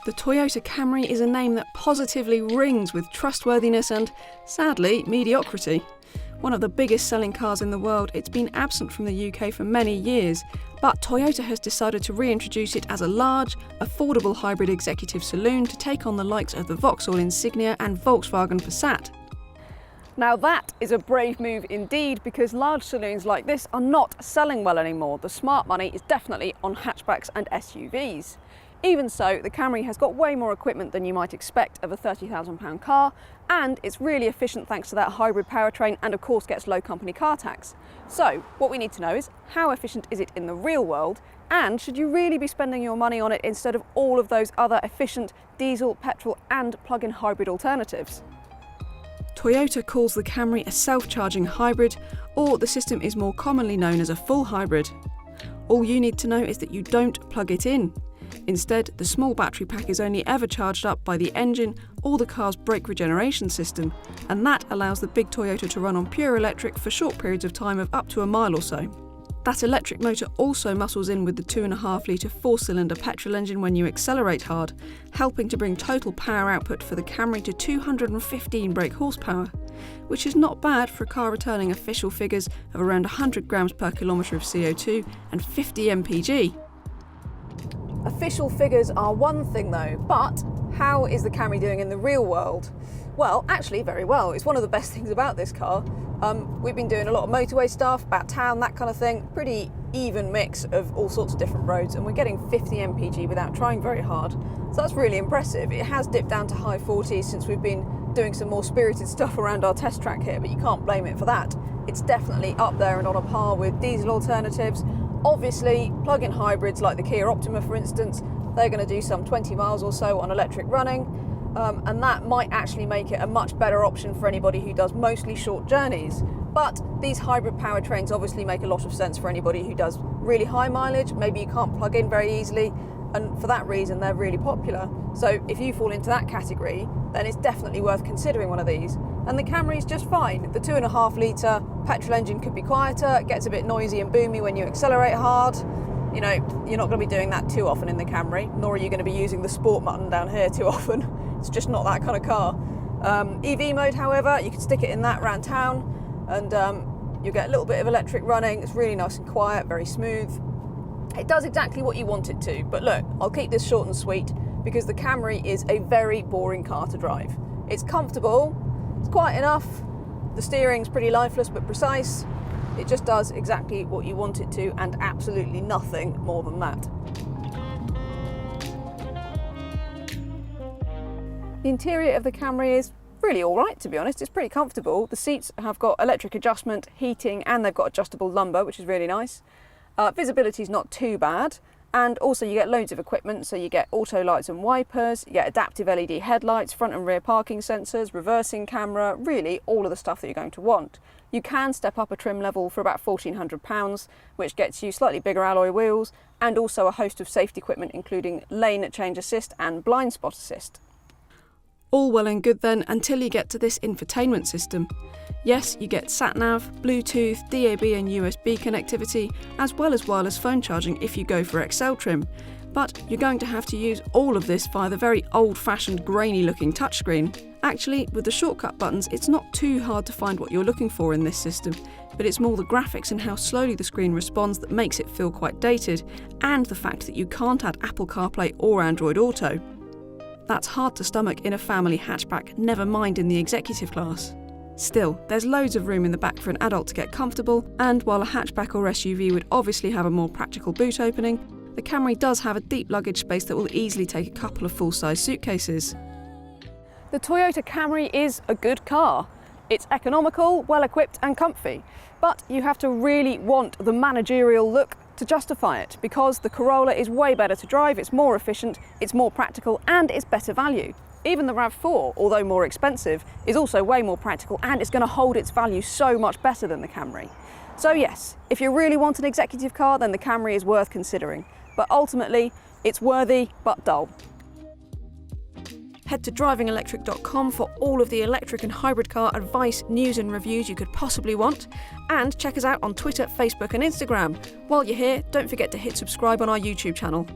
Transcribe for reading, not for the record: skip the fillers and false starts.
The Toyota Camry is a name that positively rings with trustworthiness and, sadly, mediocrity. One of the biggest selling cars in the world, it's been absent from the UK for many years, but Toyota has decided to reintroduce it as a large, affordable hybrid executive saloon to take on the likes of the Vauxhall Insignia and Volkswagen Passat. Now that is a brave move indeed, because large saloons like this are not selling well anymore. The smart money is definitely on hatchbacks and SUVs. Even so, the Camry has got way more equipment than you might expect of a £30,000 car, and it's really efficient thanks to that hybrid powertrain, and of course gets low company car tax. So what we need to know is, how efficient is it in the real world, and should you really be spending your money on it instead of all of those other efficient diesel, petrol and plug-in hybrid alternatives? Toyota calls the Camry a self-charging hybrid, or the system is more commonly known as a full hybrid. All you need to know is that you don't plug it in. Instead, the small battery pack is only ever charged up by the engine or the car's brake regeneration system, and that allows the big Toyota to run on pure electric for short periods of time of up to a mile or so. That electric motor also muscles in with the 2.5 litre 4-cylinder petrol engine when you accelerate hard, helping to bring total power output for the Camry to 215 brake horsepower, which is not bad for a car returning official figures of around 100 grams per kilometre of CO2 and 50 mpg. Official figures are one thing though, but how is the Camry doing in the real world? Well, actually very well. It's one of the best things about this car. We've been doing a lot of motorway stuff, about town, that kind of thing. Pretty even mix of all sorts of different roads, and we're getting 50 mpg without trying very hard. So that's really impressive. It has dipped down to high 40s since we've been doing some more spirited stuff around our test track here, but you can't blame it for that. It's definitely up there and on a par with diesel alternatives. Obviously, plug-in hybrids like the Kia Optima, for instance, they're going to do some 20 miles or so on electric running, and that might actually make it a much better option for anybody who does mostly short journeys. But these hybrid powertrains obviously make a lot of sense for anybody who does really high mileage. Maybe you can't plug in very easily, and for that reason they're really popular. So if you fall into that category, then it's definitely worth considering one of these. And the Camry is just fine. The 2.5 litre petrol engine could be quieter, it gets a bit noisy and boomy when you accelerate hard. You know, you're not going to be doing that too often in the Camry, nor are you going to be using the sport button down here too often. It's just not that kind of car. EV mode, however, you can stick it in that around town, and you'll get a little bit of electric running. It's really nice and quiet, very smooth. It does exactly what you want it to, but look, I'll keep this short and sweet because the Camry is a very boring car to drive. It's comfortable, it's quiet enough, the steering's pretty lifeless but precise. It just does exactly what you want it to, and absolutely nothing more than that. The interior of the Camry is really alright, to be honest. It's pretty comfortable. The seats have got electric adjustment, heating, and they've got adjustable lumbar, which is really nice. Visibility is not too bad, and also you get loads of equipment. So you get auto lights and wipers, you get adaptive LED headlights, front and rear parking sensors, reversing camera, really all of the stuff that you're going to want. You can step up a trim level for about £1,400, which gets you slightly bigger alloy wheels and also a host of safety equipment, including lane change assist and blind spot assist. All well and good then, until you get to this infotainment system. Yes, you get sat-nav, Bluetooth, DAB and USB connectivity, as well as wireless phone charging if you go for XL trim. But you're going to have to use all of this via the very old-fashioned, grainy-looking touchscreen. Actually, with the shortcut buttons, it's not too hard to find what you're looking for in this system, but it's more the graphics and how slowly the screen responds that makes it feel quite dated, and the fact that you can't add Apple CarPlay or Android Auto. That's hard to stomach in a family hatchback, never mind in the executive class. Still, there's loads of room in the back for an adult to get comfortable, and while a hatchback or SUV would obviously have a more practical boot opening, the Camry does have a deep luggage space that will easily take a couple of full-size suitcases. The Toyota Camry is a good car. It's economical, well-equipped and comfy, but you have to really want the managerial look to justify it, because the Corolla is way better to drive, it's more efficient, it's more practical and it's better value. Even the RAV4, although more expensive, is also way more practical and it's going to hold its value so much better than the Camry. So yes, if you really want an executive car, then the Camry is worth considering. But ultimately, it's worthy but dull. Head to drivingelectric.com for all of the electric and hybrid car advice, news and reviews you could possibly want. And check us out on Twitter, Facebook and Instagram. While you're here, don't forget to hit subscribe on our YouTube channel.